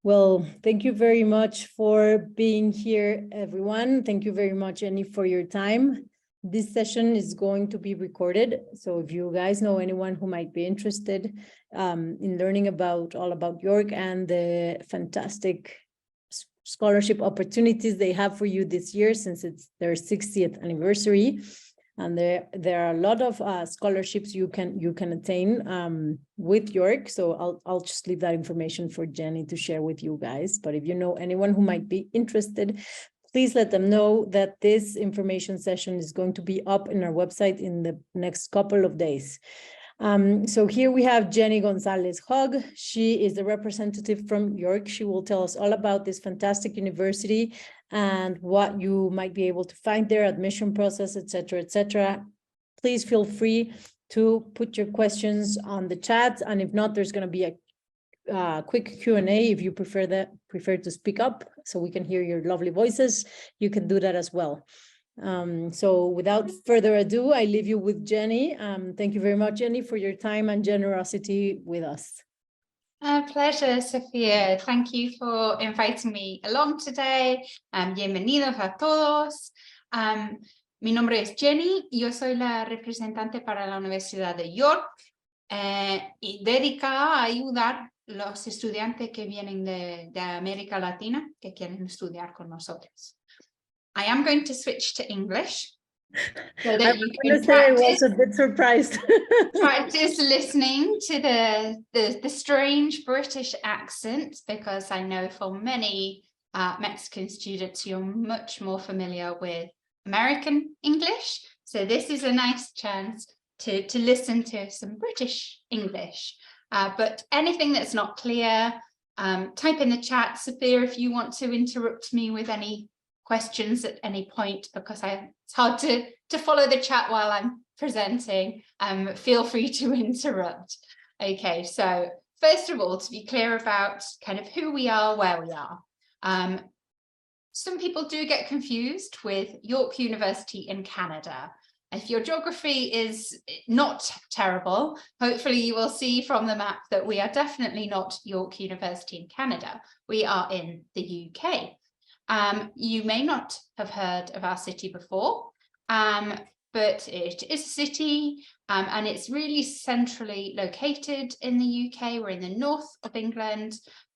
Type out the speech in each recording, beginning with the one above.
Well, thank you very much for being here, everyone. Thank you very much, Jenny, for your time. This session is going to be recorded. So if you guys know anyone who might be interested in learning all about York and the fantastic scholarship opportunities they have for you this year, since it's their 60th anniversary. And there are a lot of scholarships you can attain with York. So I'll just leave that information for Jenny to share with you guys. But if you know anyone who might be interested, please let them know that this information session is going to be up in our website in the next couple of days. So here we have Jenny Gonzalez-Hogg. She is the representative from York. She will tell us all about this fantastic university and what you might be able to find there, admission process, et cetera, et cetera. Please feel free to put your questions on the chat. And if not, there's going to be a quick Q&A if you prefer to speak up so we can hear your lovely voices. You can do that as well. So without further ado, I leave you with Jenny. Thank you very much, Jenny, for your time and generosity with us. A pleasure, Sofía. Thank you for inviting me along today. Bienvenidos a todos. Mi nombre es Jenny. Yo soy la representante para la Universidad de York y dedicada a ayudar a los estudiantes que vienen de América Latina que quieren estudiar con nosotros. I am going to switch to English so that you can practice. I was a bit surprised. Practice listening to the strange British accent, because I know for many Mexican students you're much more familiar with American English. So this is a nice chance to listen to some British English. But anything that's not clear, type in the chat, Sophia, if you want to interrupt me with any questions at any point, because it's hard to follow the chat while I'm presenting. Feel free to interrupt. Okay, so first of all, to be clear about kind of who we are, where we are. Some people do get confused with York University in Canada. If your geography is not terrible, hopefully you will see from the map that we are definitely not York University in Canada. We are in the UK. You may not have heard of our city before, but it is a city and it's really centrally located in the UK. We're in the north of England,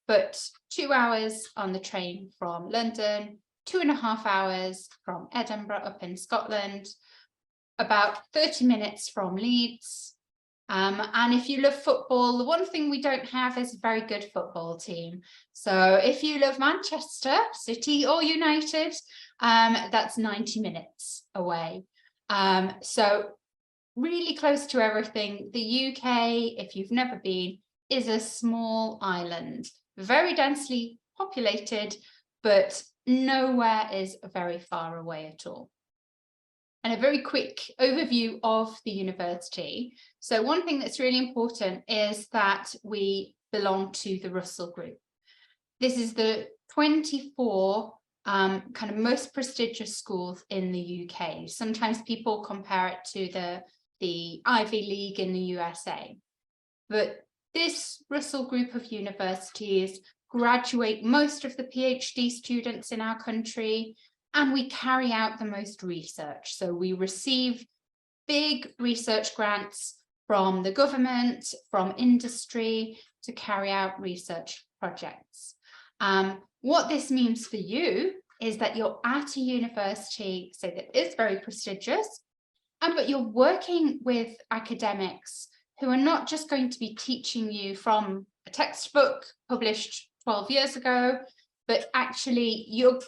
but 2 hours on the train from London, 2.5 hours from Edinburgh up in Scotland, about 30 minutes from Leeds. And if you love football, the one thing we don't have is a very good football team. So if you love Manchester City or United, that's 90 minutes away. So really close to everything. The UK, if you've never been, is a small island, very densely populated, but nowhere is very far away at all. And a very quick overview of the university. So one thing that's really important is that we belong to the Russell Group. This is the 24 kind of most prestigious schools in the UK. Sometimes people compare it to the Ivy League in the USA. But this Russell Group of universities graduate most of the PhD students in our country, and we carry out the most research. So we receive big research grants from the government, from industry, to carry out research projects. What this means for you is that you're at a university, say that is very prestigious, but you're working with academics who are not just going to be teaching you from a textbook published 12 years ago, but actually you're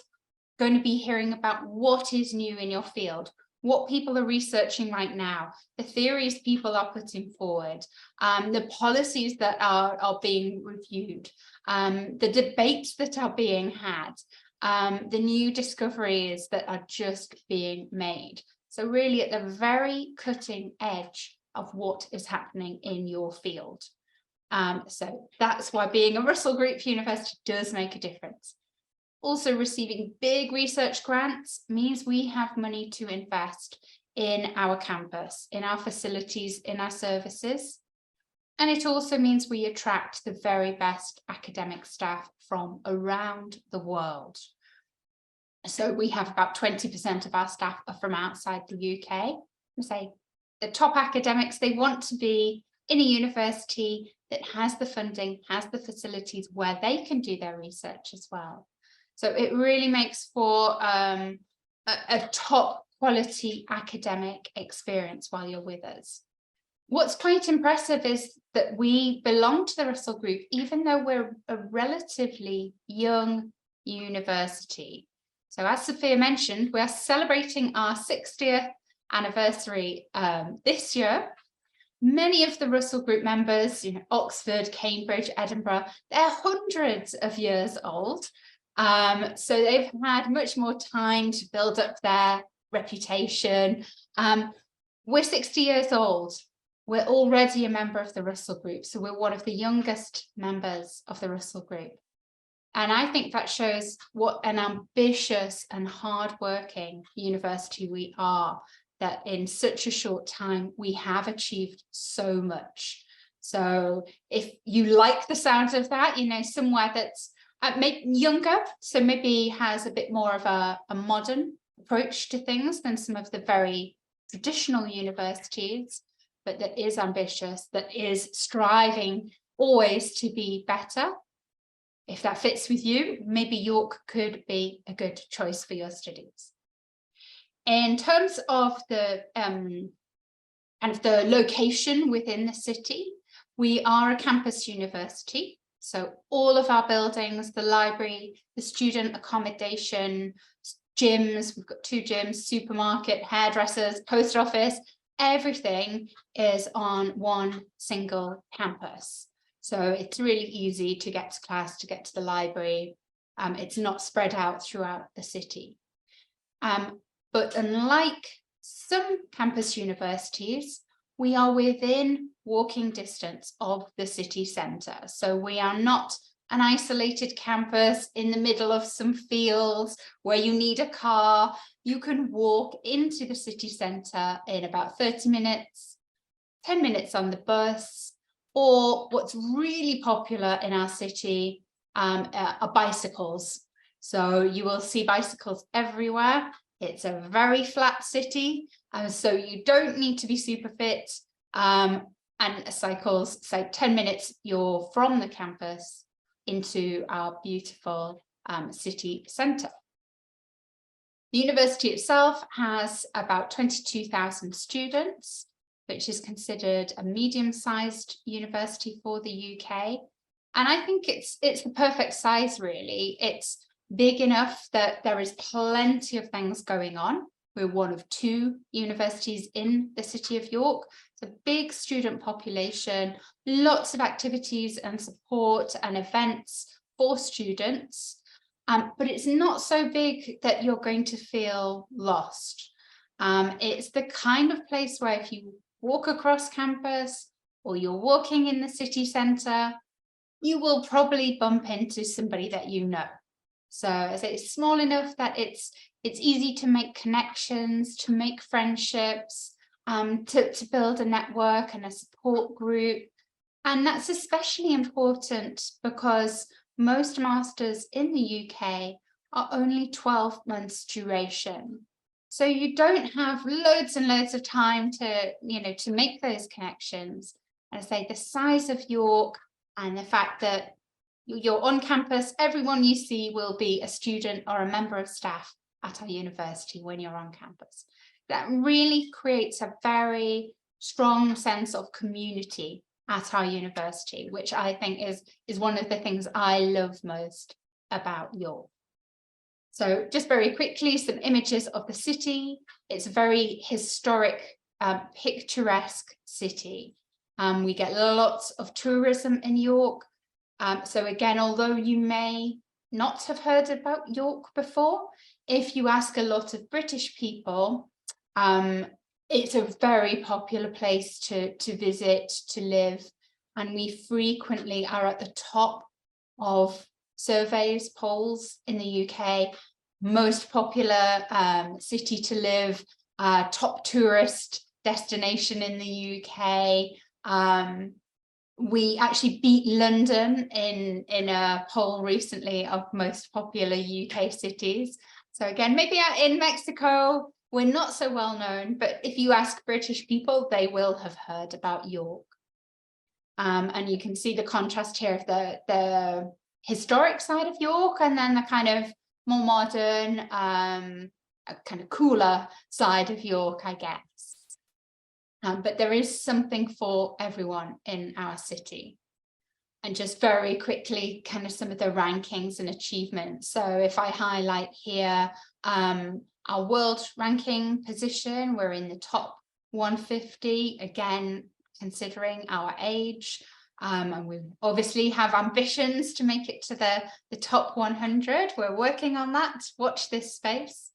going to be hearing about what is new in your field, what people are researching right now, the theories people are putting forward, the policies that are being reviewed, the debates that are being had, the new discoveries that are just being made. So really at the very cutting edge of what is happening in your field. So that's why being a Russell Group university does make a difference. Also, receiving big research grants means we have money to invest in our campus, in our facilities, in our services. And it also means we attract the very best academic staff from around the world. So we have about 20% of our staff are from outside the UK. We say the top academics, they want to be in a university that has the funding, has the facilities where they can do their research as well. So it really makes for a top quality academic experience while you're with us. What's quite impressive is that we belong to the Russell Group, even though we're a relatively young university. So as Sophia mentioned, we are celebrating our 60th anniversary this year. Many of the Russell Group members, Oxford, Cambridge, Edinburgh, they're hundreds of years old. So they've had much more time to build up their reputation. We're 60 years old. We're already a member of the Russell Group. So we're one of the youngest members of the Russell Group. And I think that shows what an ambitious and hardworking university we are, that in such a short time, we have achieved so much. So if you like the sound of that, somewhere that's maybe younger, so maybe has a bit more of a modern approach to things than some of the very traditional universities, but that is ambitious, that is striving always to be better. If that fits with you, maybe York could be a good choice for your studies. In terms of the kind of the location within the city, we are a campus university. So all of our buildings, the library, the student accommodation, gyms, we've got 2 gyms, supermarket, hairdressers, post office, everything is on one single campus. So it's really easy to get to class, to get to the library. It's not spread out throughout the city. But unlike some campus universities, we are within walking distance of the city centre. So we are not an isolated campus in the middle of some fields where you need a car. You can walk into the city centre in about 30 minutes, 10 minutes on the bus, or what's really popular in our city are bicycles. So you will see bicycles everywhere. It's a very flat city, so you don't need to be super fit. And cycles, say 10 minutes, you're from the campus into our beautiful city centre. The university itself has about 22,000 students, which is considered a medium-sized university for the UK. And I think it's the perfect size, really. It's big enough that there is plenty of things going on. We're one of 2 universities in the city of York. It's a big student population, lots of activities and support and events for students. But it's not so big that you're going to feel lost. It's the kind of place where if you walk across campus or you're walking in the city centre, you will probably bump into somebody that you know. So as it's small enough that it's easy to make connections, to make friendships, to build a network and a support group. And that's especially important because most masters in the UK are only 12 months duration. So you don't have loads and loads of time to make those connections. And I say the size of York and the fact that you're on campus, everyone you see will be a student or a member of staff at our university when you're on campus. That really creates a very strong sense of community at our university, which I think is one of the things I love most about York. So just very quickly, some images of the city. It's a very historic, picturesque city. We get lots of tourism in York. So again, although you may not have heard about York before, if you ask a lot of British people, it's a very popular place to visit, to live, and we frequently are at the top of surveys, polls in the UK, most popular city to live, top tourist destination in the UK. We actually beat London in a poll recently of most popular UK cities. So again, maybe out in Mexico, we're not so well known, but if you ask British people, they will have heard about York. And you can see the contrast here of the historic side of York and then the kind of more modern, kind of cooler side of York, I guess. But there is something for everyone in our city. And just very quickly, kind of some of the rankings and achievements. So if I highlight here, our world ranking position, we're in the top 150, again, considering our age. And we obviously have ambitions to make it to the top 100. We're working on that. Watch this space.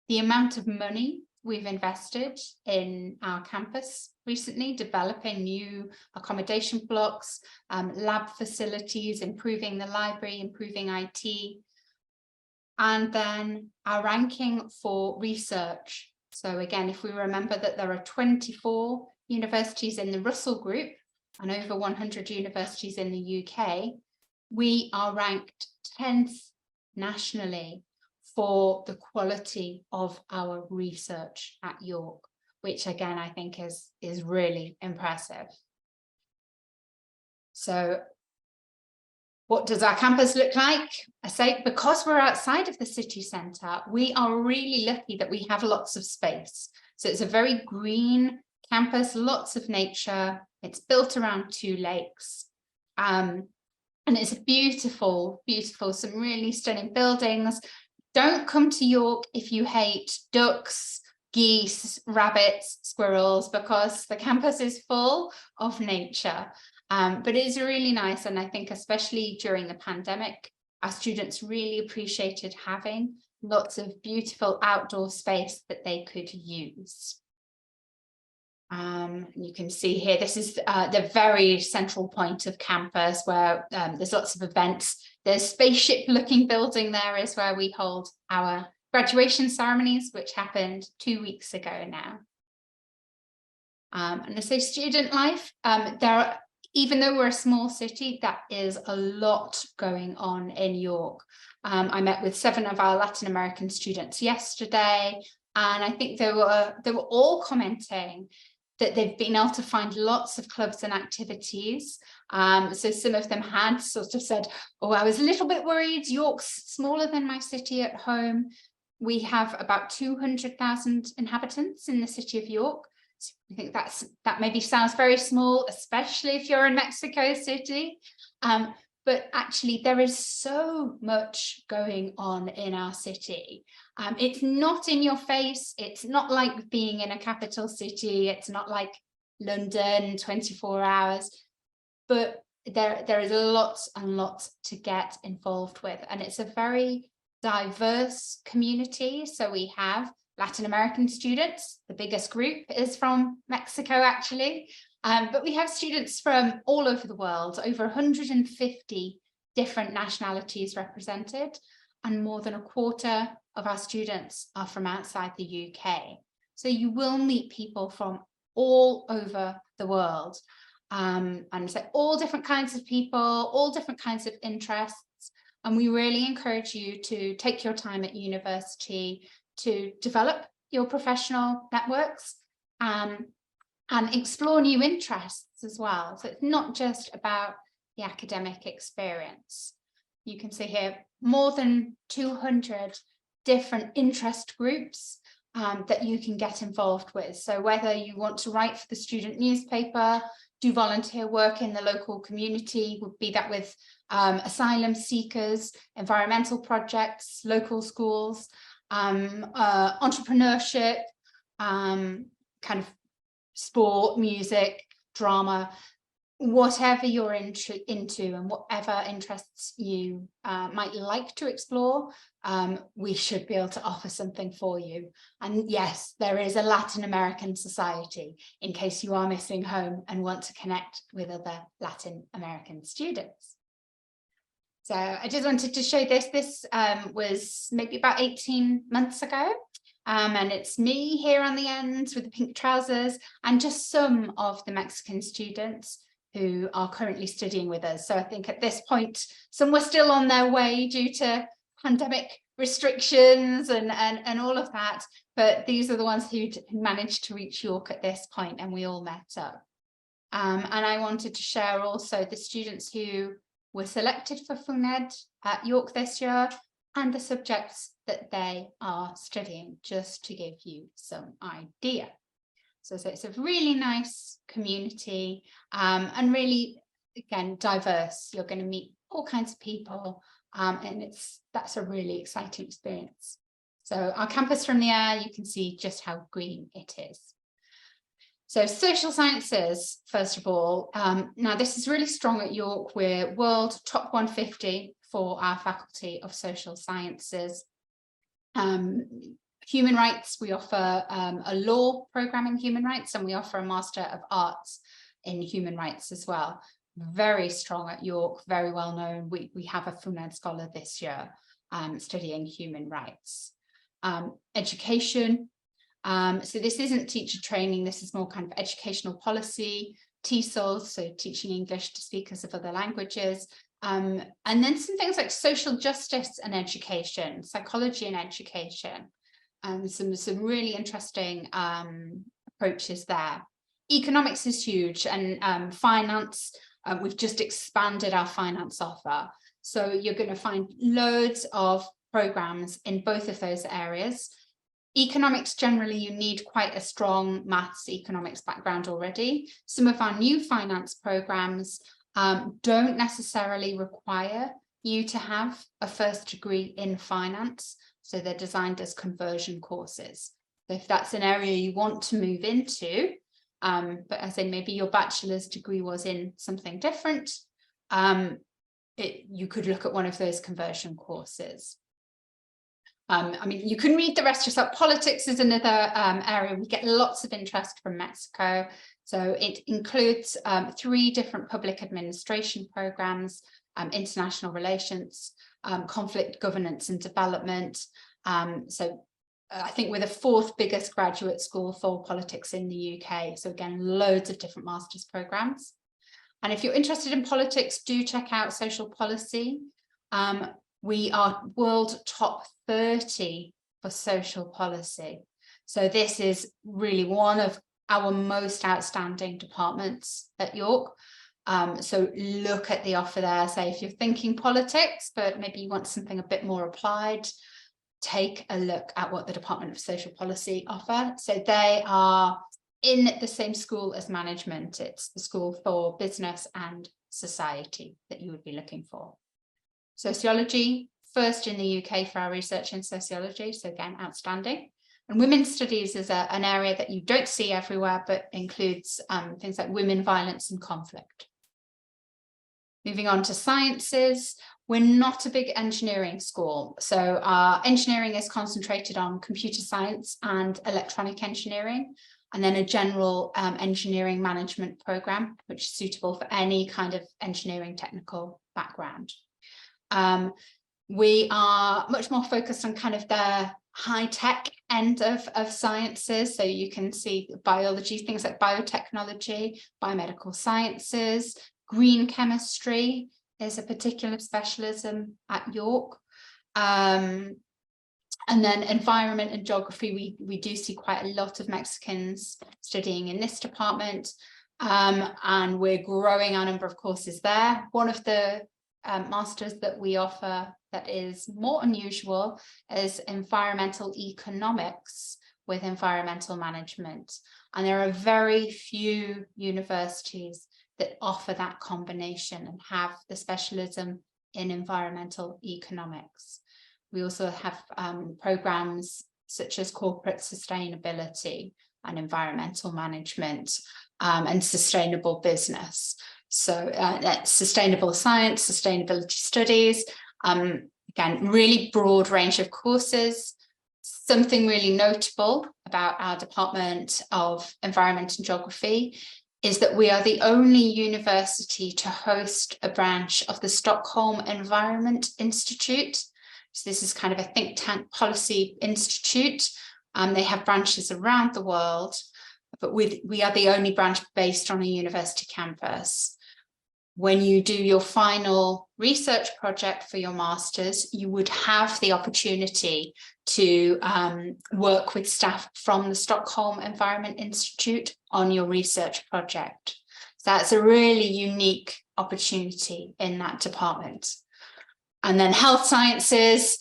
The amount of money we've invested in our campus recently, developing new accommodation blocks, lab facilities, improving the library, improving IT, and then our ranking for research. So again, if we remember that there are 24 universities in the Russell Group and over 100 universities in the UK, we are ranked 10th nationally for the quality of our research at York, which again, I think is really impressive. So what does our campus look like? I say, because we're outside of the city centre, we are really lucky that we have lots of space. So it's a very green campus, lots of nature. It's built around 2 lakes. And it's a beautiful, beautiful, some really stunning buildings. Don't come to York if you hate ducks, geese, rabbits, squirrels, because the campus is full of nature. But it is really nice. And I think especially during the pandemic, our students really appreciated having lots of beautiful outdoor space that they could use. You can see here, this is the very central point of campus where there's lots of events. The spaceship looking building there is where we hold our graduation ceremonies, which happened 2 weeks ago now. And I say student life, even though we're a small city, that is a lot going on in York. I met with 7 of our Latin American students yesterday, and I think they were all commenting that they've been able to find lots of clubs and activities. So some of them had sort of said, oh, I was a little bit worried. York's smaller than my city at home. We have about 200,000 inhabitants in the city of York. So I think that maybe sounds very small, especially if you're in Mexico City. But actually there is so much going on in our city. It's not in your face. It's not like being in a capital city. It's not like London 24 hours, but there is lots and lots to get involved with. And it's a very diverse community. So we have Latin American students. The biggest group is from Mexico, actually. But we have students from all over the world, over 150 different nationalities represented, and more than a quarter of our students are from outside the UK. So you will meet people from all over the world, and so all different kinds of people, all different kinds of interests. And we really encourage you to take your time at university to develop your professional networks, and explore new interests as well. So it's not just about the academic experience. You can see here more than 200 different interest groups that you can get involved with. So whether you want to write for the student newspaper, do volunteer work in the local community, would be that with asylum seekers, environmental projects, local schools, entrepreneurship, kind of sport, music, drama, whatever you're into and whatever interests you might like to explore, we should be able to offer something for you. And yes, there is a Latin American society in case you are missing home and want to connect with other Latin American students. So I just wanted to show this. This was maybe about 18 months ago. And it's me here on the end with the pink trousers and just some of the Mexican students who are currently studying with us. So I think at this point, some were still on their way due to pandemic restrictions and all of that, but these are the ones who managed to reach York at this point, and we all met up. And I wanted to share also the students who were selected for FUNED at York this year and the subjects that they are studying, just to give you some idea. So it's a really nice community, and really, again, diverse. You're going to meet all kinds of people, and that's a really exciting experience. So our campus from the air, you can see just how green it is. So social sciences, first of all, now this is really strong at York. We're world top 150 for our Faculty of Social Sciences. Human rights, we offer a law program in human rights, and we offer a Master of Arts in human rights as well. Very strong at York, very well known. We have a FUNED scholar this year studying human rights. Education. So this isn't teacher training, this is more kind of educational policy, TESOL, so teaching English to speakers of other languages, and then some things like social justice and education, psychology and education, some really interesting approaches there. Economics is huge, and finance, we've just expanded our finance offer. So you're going to find loads of programs in both of those areas. Economics, generally, you need quite a strong maths economics background already. Some of our new finance programs don't necessarily require you to have a first degree in finance. So they're designed as conversion courses. So if that's an area you want to move into, but as in maybe your bachelor's degree was in something different, you could look at one of those conversion courses. I mean, you can read the rest yourself. Politics is another area. We get lots of interest from Mexico. So it includes 3 different public administration programs, international relations, conflict governance and development. So I think we're the 4th biggest graduate school for politics in the UK. So again, loads of different master's programs. And if you're interested in politics, do check out social policy. We are world top 30 for social policy. So this is really one of our most outstanding departments at York. So look at the offer there. Say if you're thinking politics, but maybe you want something a bit more applied, take a look at what the Department of Social Policy offer. So they are in the same school as management. It's the School for Business and Society that you would be looking for. Sociology, first in the UK for our research in sociology, so again, outstanding. And women's studies is an area that you don't see everywhere, but includes things like women, violence and conflict. Moving on to sciences, we're not a big engineering school. So our engineering is concentrated on computer science and electronic engineering, and then a general engineering management program, which is suitable for any kind of engineering technical background. We are much more focused on kind of the high-tech end of sciences. So you can see biology, things like biotechnology, biomedical sciences, green chemistry is a particular specialism at York. And then environment and geography, we do see quite a lot of Mexicans studying in this department. And we're growing our number of courses there. One of the masters that we offer that is more unusual is environmental economics with environmental management. And there are very few universities that offer that combination and have the specialism in environmental economics. We also have programs such as corporate sustainability and environmental management and sustainable business. So that's sustainable science, sustainability studies, again, really broad range of courses. Something really notable about our Department of Environment and Geography is that we are the only university to host a branch of the Stockholm Environment Institute. So this is kind of a think tank policy institute. They have branches around the world, but we are the only branch based on a university campus. When you do your final research project for your master's, you would have the opportunity to work with staff from the Stockholm Environment Institute on your research project. So that's a really unique opportunity in that department. And then health sciences,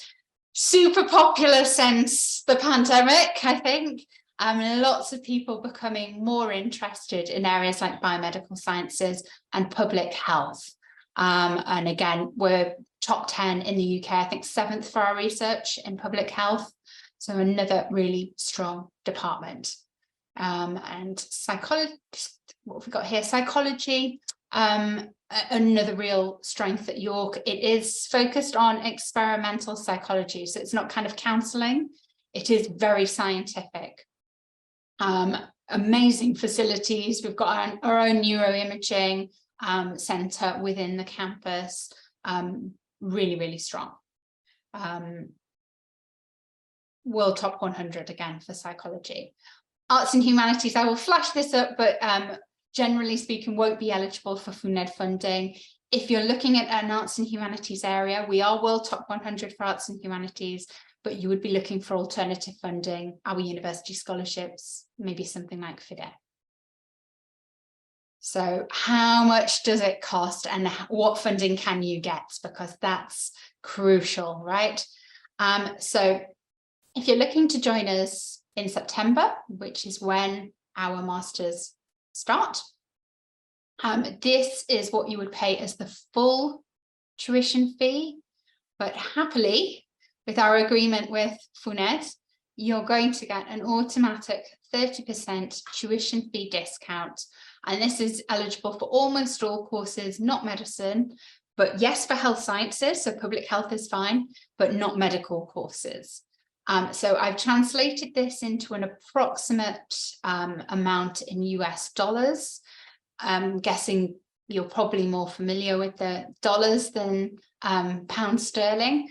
super popular since the pandemic, I think. Lots of people becoming more interested in areas like biomedical sciences and public health. And again, we're top 10 in the UK, I think 7th for our research in public health. So another really strong department. And psychology, what have we got here? Psychology, another real strength at York. It is focused on experimental psychology. So it's not kind of counselling. It is very scientific. Amazing facilities. We've got our own neuroimaging centre within the campus. Really, really strong. World top 100 again for psychology. Arts and humanities, I will flash this up, but generally speaking, won't be eligible for FUNED funding. If you're looking at an arts and humanities area, we are world top 100 for arts and humanities, but you would be looking for alternative funding, our university scholarships, maybe something like FIDE. So how much does it cost and what funding can you get? Because that's crucial, right? So if you're looking to join us in September, which is when our masters start, this is what you would pay as the full tuition fee, but happily, with our agreement with FUNED, you're going to get an automatic 30% tuition fee discount. And this is eligible for almost all courses, not medicine, but yes, for health sciences. So public health is fine, but not medical courses. So I've translated this into an approximate amount in US dollars. I'm guessing you're probably more familiar with the dollars than pound sterling.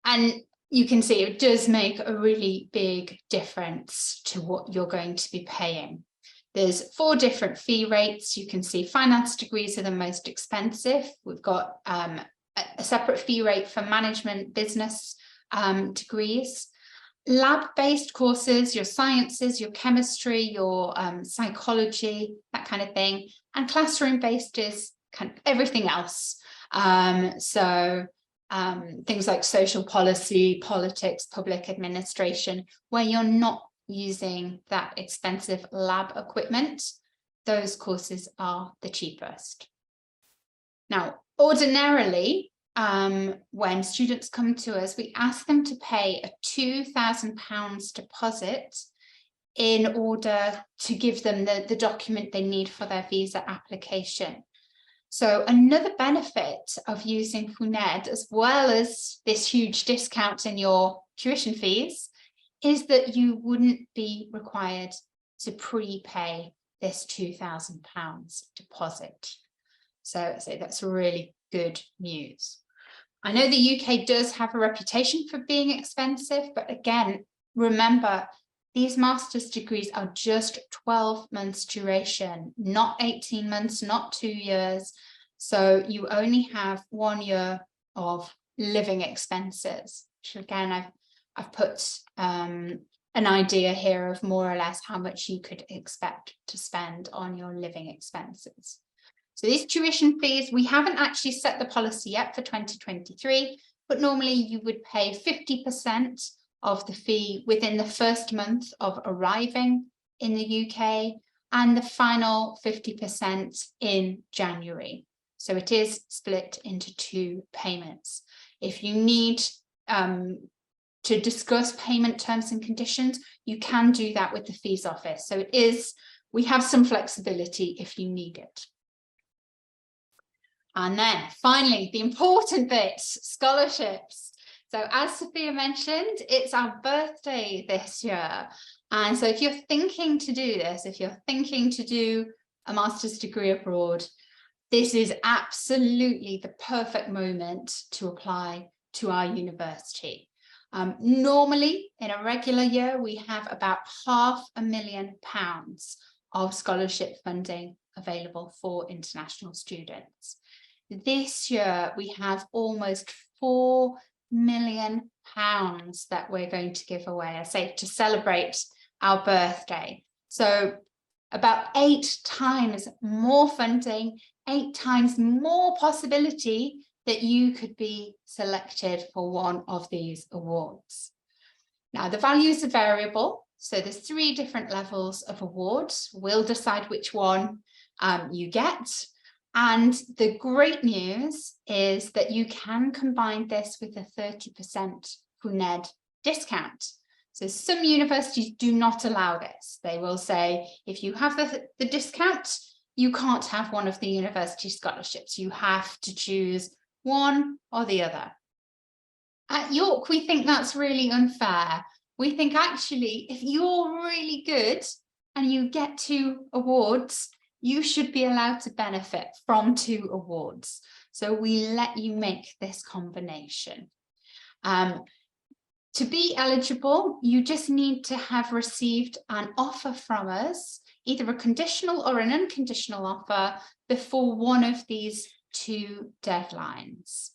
And you can see it does make a really big difference to what you're going to be paying. There's 4 different fee rates. You can see finance degrees are the most expensive. We've got a separate fee rate for management business degrees. Lab-based courses, your sciences, your chemistry, your psychology, that kind of thing. And classroom-based is kind of everything else. Things like social policy, politics, public administration, where you're not using that expensive lab equipment, those courses are the cheapest. Now, ordinarily, when students come to us, we ask them to pay a £2,000 deposit in order to give them the document they need for their visa application. So another benefit of using FUNED, as well as this huge discount in your tuition fees, is that you wouldn't be required to prepay this £2,000 deposit. So that's really good news. I know the UK does have a reputation for being expensive, but again, remember, these master's degrees are just 12 months duration, not 18 months, not 2 years. So you only have 1 year of living expenses, which again, I've put an idea here of more or less how much you could expect to spend on your living expenses. So these tuition fees, we haven't actually set the policy yet for 2023, but normally you would pay 50% of the fee within the first month of arriving in the UK and the final 50% in January. So it is split into 2 payments. If you need to discuss payment terms and conditions, you can do that with the fees office. So we have some flexibility if you need it. And then finally, the important bits, scholarships. So as Sophia mentioned, it's our birthday this year. And so if you're thinking to do this, if you're thinking to do a master's degree abroad, this is absolutely the perfect moment to apply to our university. Normally, in a regular year, we have about £500,000 of scholarship funding available for international students. This year, we have almost £4 million that we're going to give away, I say, to celebrate our birthday. So about 8 times more funding, 8 times more possibility that you could be selected for one of these awards. Now, the values are variable. So there's 3 different levels of awards. We'll decide which one you get. And the great news is that you can combine this with a 30% FUNED discount. So some universities do not allow this. They will say, if you have the discount, you can't have one of the university scholarships. You have to choose one or the other. At York, we think that's really unfair. We think actually, if you're really good and you get 2 awards, you should be allowed to benefit from 2 awards. So we let you make this combination. To be eligible, you just need to have received an offer from us, either a conditional or an unconditional offer, before one of these 2 deadlines.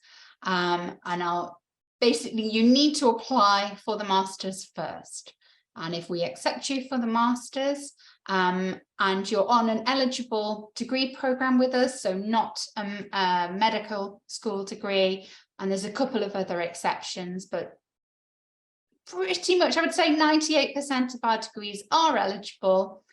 Basically, you need to apply for the Masters first. And if we accept you for the Masters and you're on an eligible degree program with us, so not a medical school degree, and there's a couple of other exceptions, but pretty much, I would say 98% of our degrees are eligible,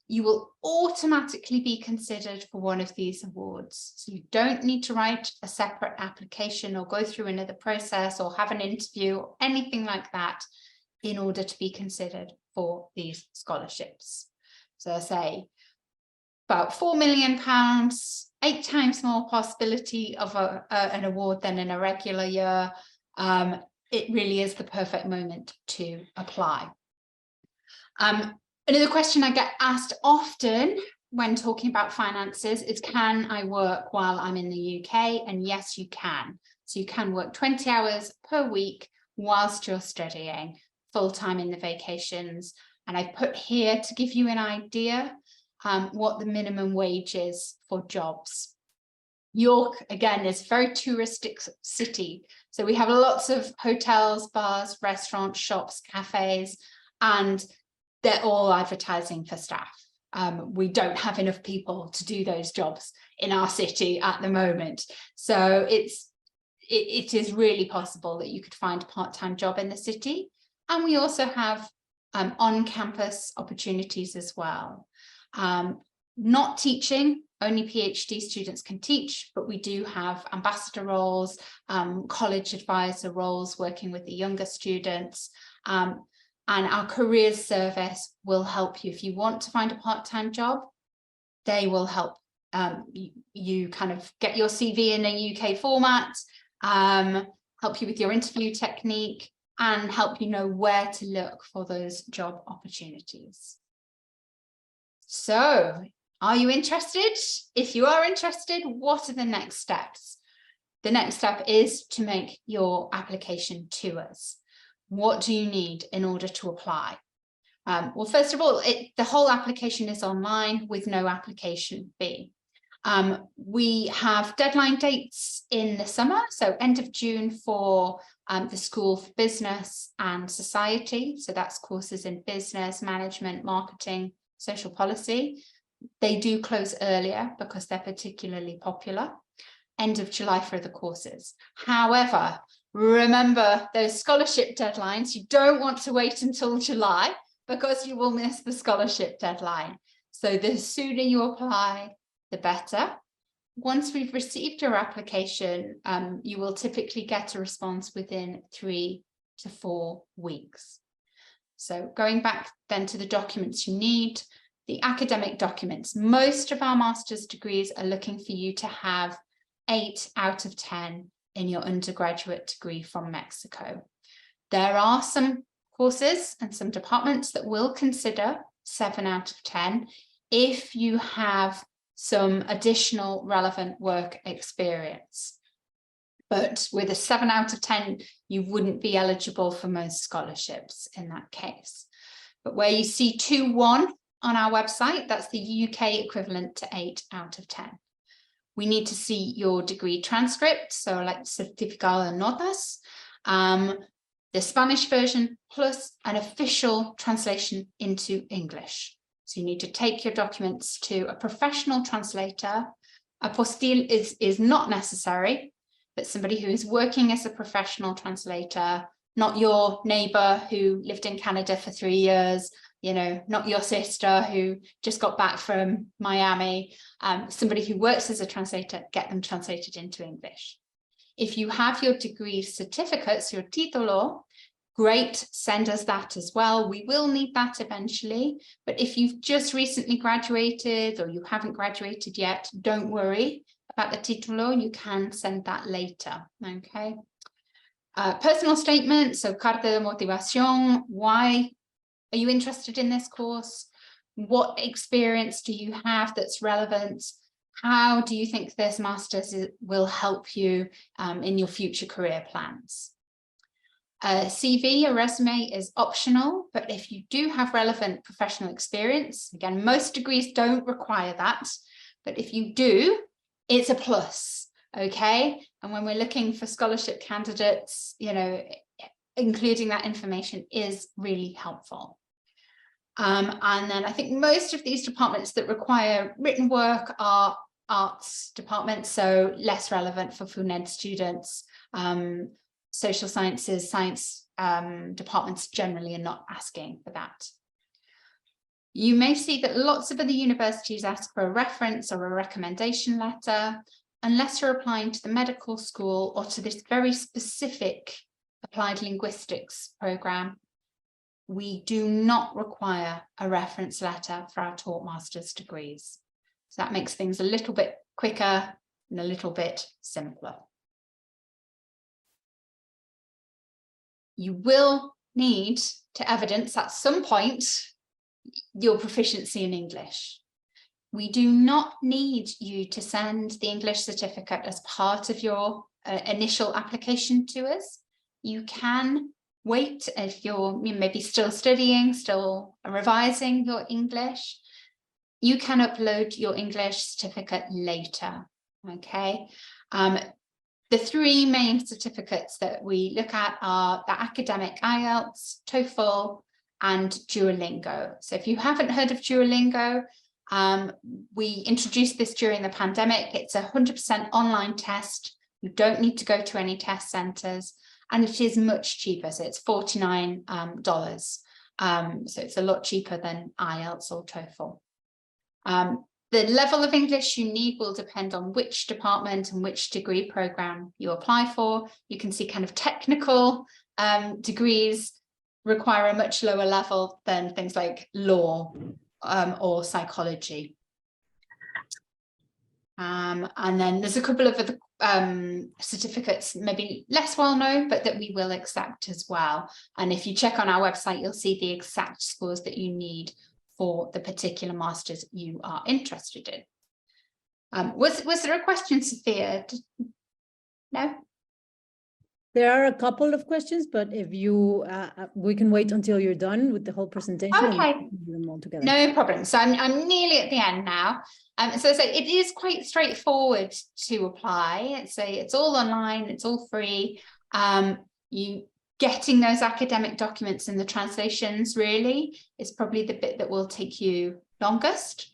you will automatically be considered for one of these awards. So you don't need to write a separate application or go through another process or have an interview or anything like that in order to be considered for these scholarships. So I say about £4 million, 8 times more possibility of an award than in a regular year. It really is the perfect moment to apply. Another question I get asked often when talking about finances is, can I work while I'm in the UK? And yes, you can. So you can work 20 hours per week whilst you're studying, full-time in the vacations. And I've put here to give you an idea what the minimum wage is for jobs. York, again, is a very touristic city. So we have lots of hotels, bars, restaurants, shops, cafes, and they're all advertising for staff. We don't have enough people to do those jobs in our city at the moment. So it is really possible that you could find a part-time job in the city. And we also have on-campus opportunities as well. Not teaching, only PhD students can teach, but we do have ambassador roles, college advisor roles working with the younger students. And our careers service will help you. If you want to find a part-time job, they will help you kind of get your CV in a UK format, help you with your interview technique, and help you know where to look for those job opportunities. So, are you interested? If you are interested, what are the next steps? The next step is to make your application to us. What do you need in order to apply? Well, first of all, the whole application is online with no application fee. We have deadline dates in the summer, so end of June for the School for Business and Society. So that's courses in business, management, marketing, social policy. They do close earlier because they're particularly popular. End of July for the courses. However, remember those scholarship deadlines. You don't want to wait until July because you will miss the scholarship deadline. So the sooner you apply, the better. Once we've received your application, you will typically get a response within 3 to 4 weeks. So going back then to the documents you need, the academic documents. Most of our master's degrees are looking for you to have 8 out of 10 in your undergraduate degree from Mexico. There are some courses and some departments that will consider 7 out of 10 if you have some additional relevant work experience. But with a 7 out of 10, you wouldn't be eligible for most scholarships in that case. But where you see 2-1 on our website. That's the UK equivalent to 8 out of 10. We need to see your degree transcript, so like certificado de notas, the Spanish version, plus an official translation into English. So you need to take your documents to a professional translator. Apostille is not necessary, but somebody who is working as a professional translator, not your neighbor who lived in Canada for 3 years, you know, not your sister who just got back from Miami, somebody who works as a translator, get them translated into English. If you have your degree certificates, your título, great, send us that as well. We will need that eventually, but if you've just recently graduated or you haven't graduated yet, don't worry about the título, you can send that later, okay? Personal statement, so carta de motivación, why are you interested in this course? What experience do you have that's relevant? How do you think this master's will help you in your future career plans? A CV, a resume is optional, but if you do have relevant professional experience, again, most degrees don't require that, but if you do, it's a plus, okay? And when we're looking for scholarship candidates, you know, including that information is really helpful. And then I think most of these departments that require written work are arts departments, so less relevant for FUNED students. Social sciences, science departments generally are not asking for that. You may see that lots of other universities ask for a reference or a recommendation letter, unless you're applying to the medical school or to this very specific applied linguistics program. We do not require a reference letter for our taught master's degrees. So that makes things a little bit quicker and a little bit simpler. You will need to evidence at some point your proficiency in English. We do not need you to send the English certificate as part of your initial application to us. You can wait if you're maybe still studying, still revising your English. You can upload your English certificate later, okay? The 3 main certificates that we look at are the academic IELTS, TOEFL, and Duolingo. So if you haven't heard of Duolingo, we introduced this during the pandemic. It's a 100% online test. You don't need to go to any test centers, and it is much cheaper. So it's $49. So it's a lot cheaper than IELTS or TOEFL. The level of English you need will depend on which department and which degree program you apply for. You can see kind of technical degrees require a much lower level than things like law or psychology. And then there's a couple of other certificates, maybe less well known, but that we will accept as well. And if you check on our website, you'll see the exact scores that you need for the particular masters you are interested in. Was there a question, Sophia? No? There are a couple of questions, but if you, we can wait until you're done with the whole presentation. Okay. And do them all together. No problem. So I'm nearly at the end now. So it is quite straightforward to apply. It's all online, it's all free. You getting those academic documents and the translations really is probably the bit that will take you longest.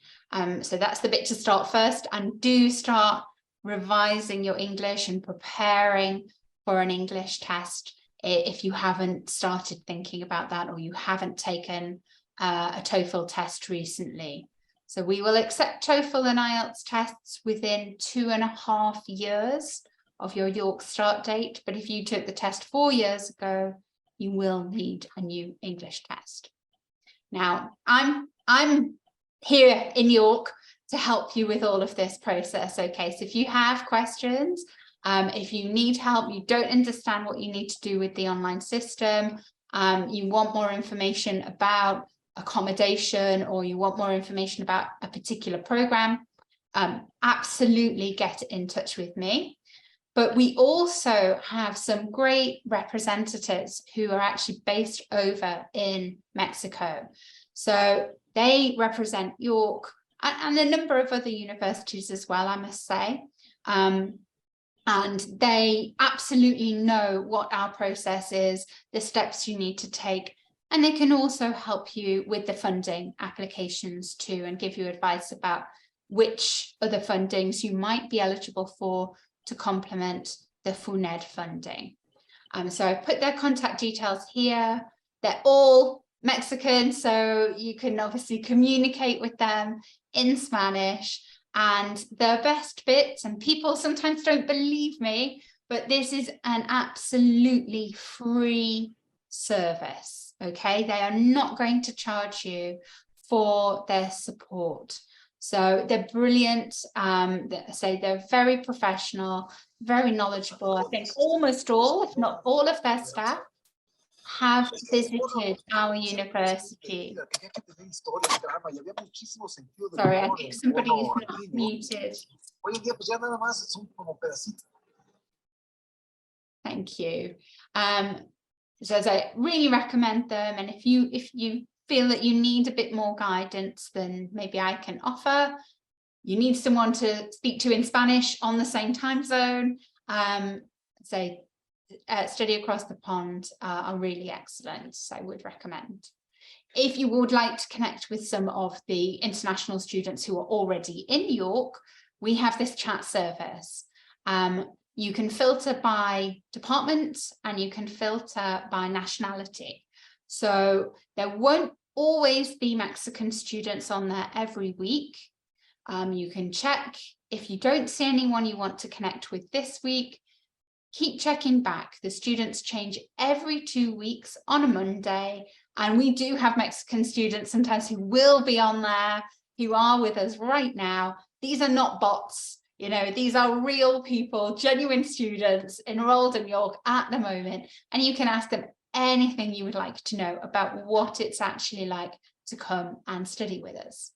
So that's the bit to start first, and do start revising your English and preparing for an English test if you haven't started thinking about that, or you haven't taken a TOEFL test recently. So we will accept TOEFL and IELTS tests within 2.5 years of your York start date. But if you took the test 4 years ago, you will need a new English test. Now, I'm here in York to help you with all of this process. Okay, so if you have questions, if you need help, you don't understand what you need to do with the online system, you want more information about accommodation, or you want more information about a particular program, absolutely get in touch with me. But we also have some great representatives who are actually based over in Mexico. So They represent York and a number of other universities as well, I must say. And they absolutely know what our process is, the steps you need to take, and they can also help you with the funding applications too, and give you advice about which other fundings you might be eligible for to complement the FUNED funding. So I put their contact details here. They're all Mexican, so you can obviously communicate with them in Spanish. And the best bits, and people sometimes don't believe me, but this is an absolutely free service, okay? They are not going to charge you for their support. So they're brilliant. They're very professional, very knowledgeable. I think almost all, if not all of their staff have visited our university. Sorry, I think somebody is not muted. Thank you. So I really recommend them, and if you feel that you need a bit more guidance than maybe I can offer, you need someone to speak to in Spanish on the same time zone, Study Across the Pond are really excellent, so I would recommend. If you would like to connect with some of the international students who are already in York, we have this chat service. You can filter by department and you can filter by nationality. So there won't always be Mexican students on there every week. You can check. If you don't see anyone you want to connect with this week, keep checking back. The students change every 2 weeks on a Monday, and we do have Mexican students sometimes who will be on there, who are with us right now. These are not bots, you know, these are real people, genuine students enrolled in York at the moment, and you can ask them anything you would like to know about what it's actually like to come and study with us.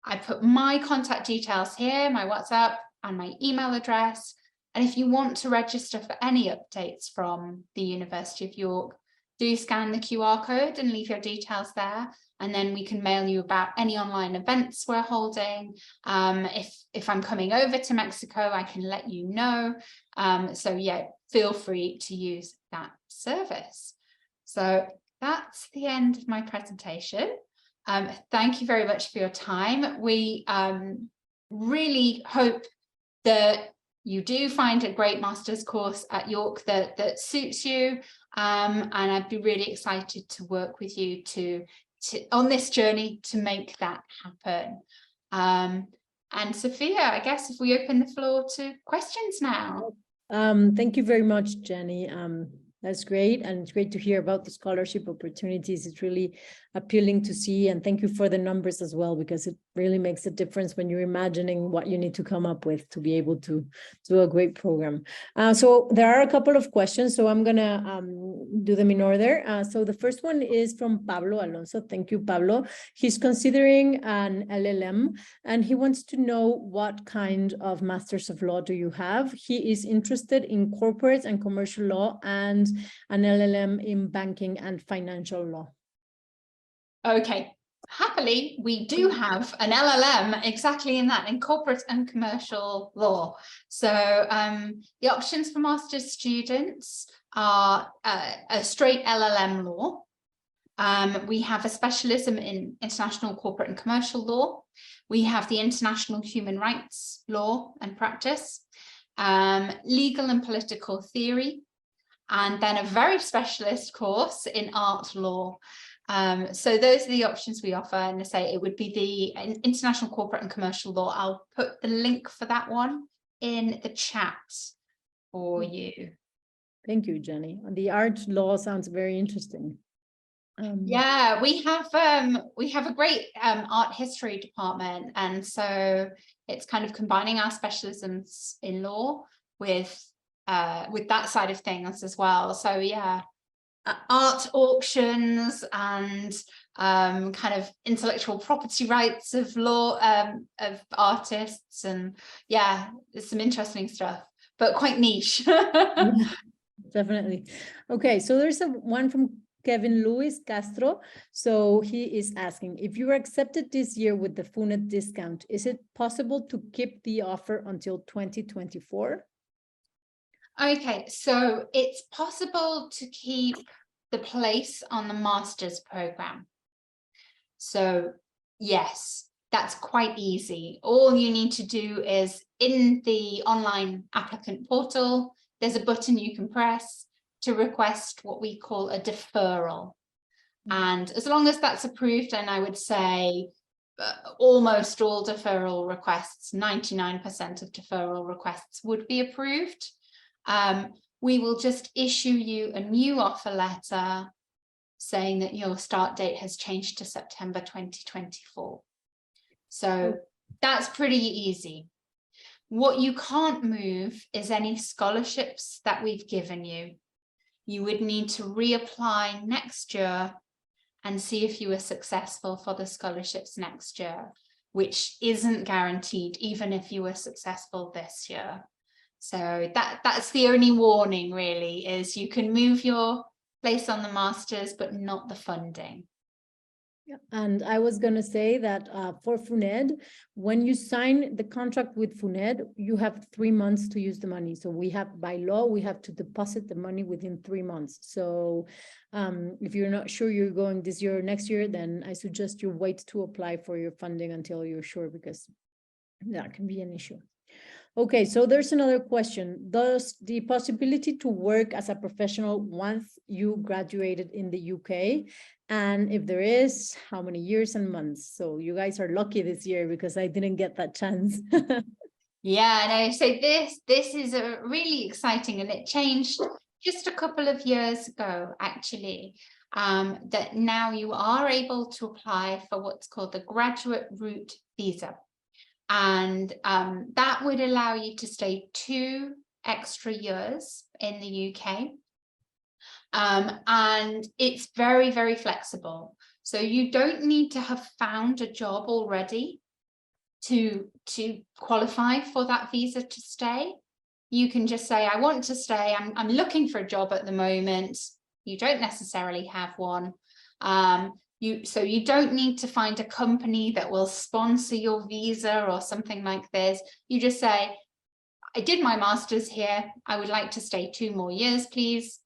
I put my contact details here, my WhatsApp and my email address. And if you want to register for any updates from the University of York, do scan the QR code and leave your details there. And then we can mail you about any online events we're holding. If I'm coming over to Mexico, I can let you know. So yeah, feel free to use that service. So that's the end of my presentation. Thank you very much for your time. We really hope that you do find a great master's course at York that suits you. And I'd be really excited to work with you to on this journey to make that happen. And Sophia, I guess if we open the floor to questions now. Thank you very much, Jenny. That's great. And it's great to hear about the scholarship opportunities. It's really appealing to see. And thank you for the numbers as well, because it really makes a difference when you're imagining what you need to come up with to be able to do a great program. So there are a couple of questions, so I'm going to do them in order. So the first one is from Pablo Alonso. Thank you, Pablo. He's considering an LLM, and he wants to know what kind of Masters of Law do you have. He is interested in corporate and commercial law and an LLM in banking and financial law. Okay, happily, we do have an LLM exactly in that, in corporate and commercial law. So the options for master's students are a straight LLM law. We have a specialism in international corporate and commercial law. We have the international human rights law and practice, legal and political theory, and then a very specialist course in art law. So those are the options we offer, and I say it would be the international corporate and commercial law. I'll put the link for that one in the chat for you. Thank you, Jenny. The art law sounds very interesting. Yeah, we have a great art history department, and so it's kind of combining our specialisms in law with that side of things as well. So yeah, art auctions and kind of intellectual property rights of law of artists, and yeah, there's some interesting stuff, but quite niche. Yeah, definitely. Okay, so there's one from Kevin Luis Castro. So he is asking, if you are accepted this year with the FUNED discount, is it possible to keep the offer until 2024? Okay, so it's possible to keep the place on the master's program. So yes, that's quite easy. All you need to do is in the online applicant portal, there's a button you can press to request what we call a deferral. And as long as that's approved, and I would say almost all deferral requests, 99% of deferral requests would be approved. We will just issue you a new offer letter saying that your start date has changed to September 2024. So that's pretty easy. What you can't move is any scholarships that we've given you. You would need to reapply next year and see if you were successful for the scholarships next year, which isn't guaranteed even if you were successful this year. So that's the only warning really, is you can move your place on the masters, but not the funding. Yeah. And I was going to say that for FUNED, when you sign the contract with FUNED, you have 3 months to use the money. So we have, by law, we have to deposit the money within 3 months. So if you're not sure you're going this year or next year, then I suggest you wait to apply for your funding until you're sure, because that can be an issue. Okay, so there's another question. Does the possibility to work as a professional once you graduated in the UK? And if there is, how many years and months? So you guys are lucky this year because I didn't get that chance. Yeah, no, so this is a really exciting, and it changed just a couple of years ago, actually, that now you are able to apply for what's called the graduate route visa. And that would allow you to stay 2 extra years in the UK. And it's very, very flexible. So you don't need to have found a job already to qualify for that visa to stay. You can just say, I want to stay, I'm looking for a job at the moment. You don't necessarily have one. So you don't need to find a company that will sponsor your visa or something like this. You just say, I did my master's here. I would like to stay 2 more years, please.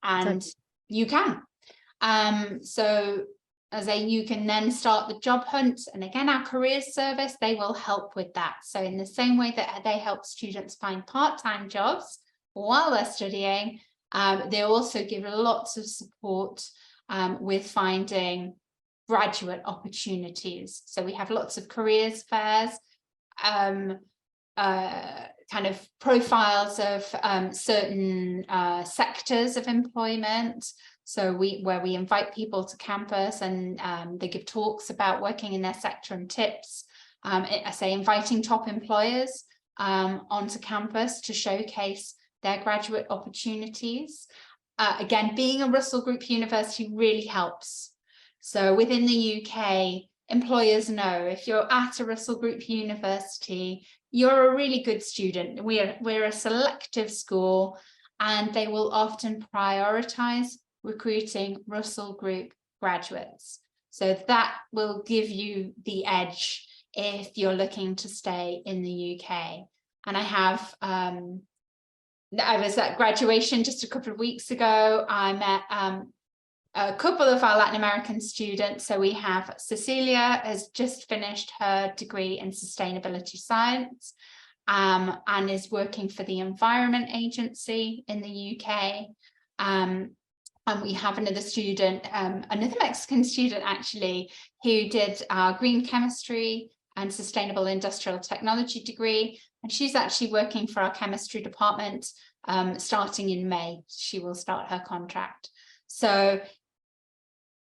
And you can. So as you can then start the job hunt. And again, our careers service, they will help with that. So in the same way that they help students find part-time jobs while they're studying, they also give lots of support with finding graduate opportunities. So we have lots of careers fairs, kind of profiles of certain sectors of employment. So where we invite people to campus and they give talks about working in their sector and tips. I say inviting top employers onto campus to showcase their graduate opportunities. Again, being a Russell Group university really helps. So within the UK, employers know if you're at a Russell Group university, you're a really good student. We're a selective school, and they will often prioritize recruiting Russell Group graduates. So that will give you the edge if you're looking to stay in the UK. And I have I was at graduation just a couple of weeks ago. I met a couple of our Latin American students. So we have Cecilia has just finished her degree in sustainability science and is working for the Environment Agency in the UK. And we have another student, another Mexican student actually, who did our green chemistry and sustainable industrial technology degree. And she's actually working for our chemistry department starting in May. She will start her contract. So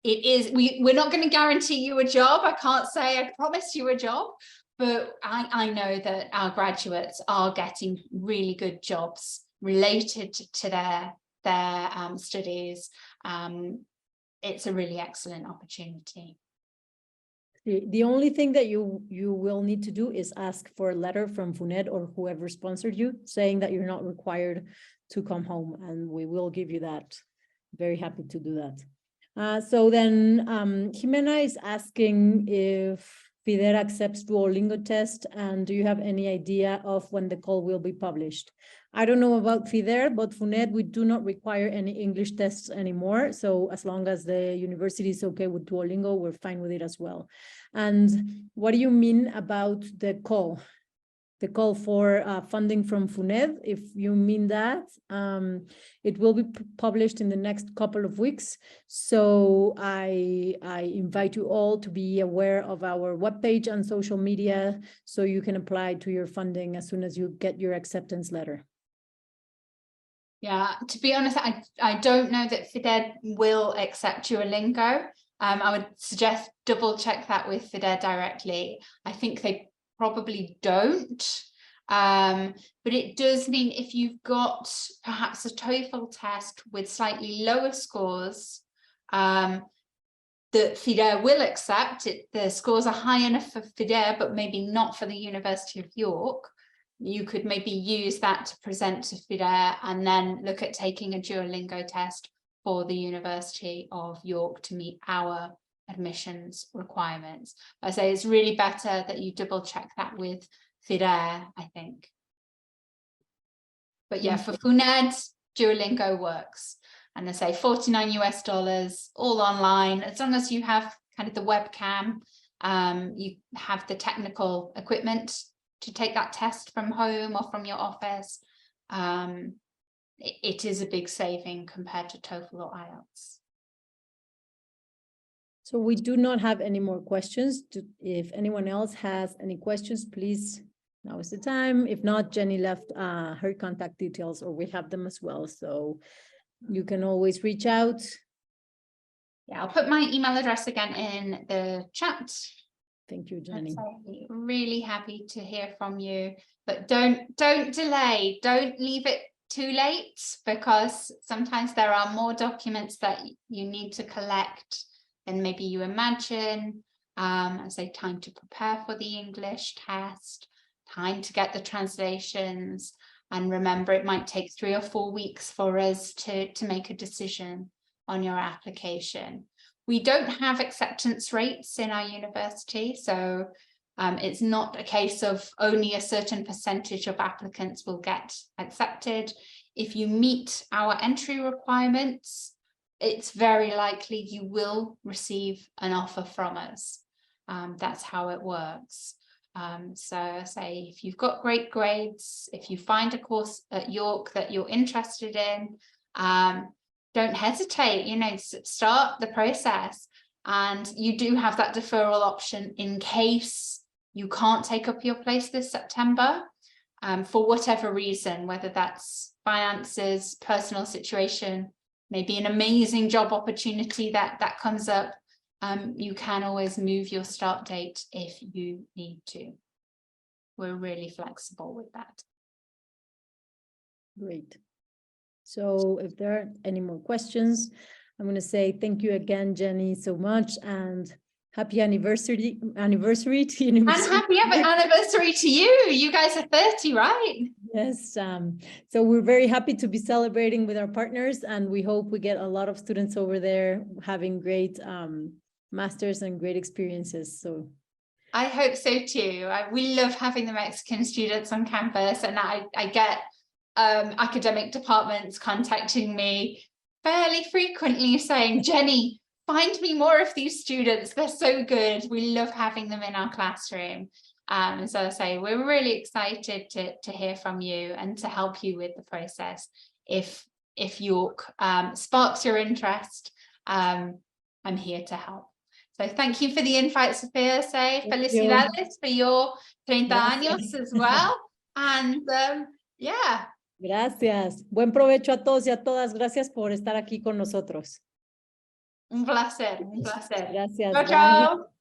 it is, we're not going to guarantee you a job. I can't say I promise you a job, but I know that our graduates are getting really good jobs related to their studies. It's a really excellent opportunity. The only thing that you will need to do is ask for a letter from FUNED or whoever sponsored you saying that you're not required to come home, and we will give you that very happy to do that. So then Jimena is asking if FIDER accepts Duolingo test, and do you have any idea of when the call will be published? I don't know about FIDER, but FUNED, we do not require any English tests anymore. So as long as the university is okay with Duolingo, we're fine with it as well. And what do you mean about the call? The call for funding from FUNED, if you mean that, it will be published in the next couple of weeks. So I invite you all to be aware of our webpage and social media so you can apply to your funding as soon as you get your acceptance letter. Yeah, to be honest, I don't know that FIDER will accept Duolingo. I would suggest double check that with FIDER directly. I think they probably don't, but it does mean if you've got perhaps a TOEFL test with slightly lower scores, that FIDER will accept it. The scores are high enough for FIDER, but maybe not for the University of York. You could maybe use that to present to FIDER and then look at taking a Duolingo test for the University of York to meet our admissions requirements. I say it's really better that you double check that with FIDER, I think. But yeah, for FUNED, Duolingo works. And I say $49 all online, as long as you have kind of the webcam, you have the technical equipment to take that test from home or from your office. It is a big saving compared to TOEFL or IELTS. So we do not have any more questions. If anyone else has any questions, please, now is the time. If not, Jenny left her contact details, or we have them as well. So you can always reach out. Yeah, I'll put my email address again in the chat. Thank you, Jenny. Really happy to hear from you, but don't delay. Don't leave it too late, because sometimes there are more documents that you need to collect than maybe you imagine. I say time to prepare for the English test, time to get the translations, and remember it might take 3 or 4 weeks for us to make a decision on your application. We don't have acceptance rates in our university, so it's not a case of only a certain percentage of applicants will get accepted. If you meet our entry requirements, it's very likely you will receive an offer from us. That's how it works. So say if you've got great grades, if you find a course at York that you're interested in, don't hesitate, start the process. And you do have that deferral option in case you can't take up your place this September, for whatever reason, whether that's finances, personal situation, maybe an amazing job opportunity that comes up. You can always move your start date if you need to. We're really flexible with that. Great. So if there are any more questions, I'm going to say thank you again, Jenny, so much, and happy anniversary to University. And happy anniversary to you. You guys are 30, right? Yes. So we're very happy to be celebrating with our partners, and we hope we get a lot of students over there having great masters and great experiences. So I hope so too. We love having the Mexican students on campus, and I get academic departments contacting me fairly frequently saying, Jenny, find me more of these students. They're so good. We love having them in our classroom. So I say we're really excited to hear from you and to help you with the process. If York sparks your interest, I'm here to help. So thank you for the invite, Sophia. Say felicidades for your 30 años as well. And yeah. Gracias. Buen provecho a todos y a todas. Gracias por estar aquí con nosotros. Un placer, un placer. Gracias. Chao, chao.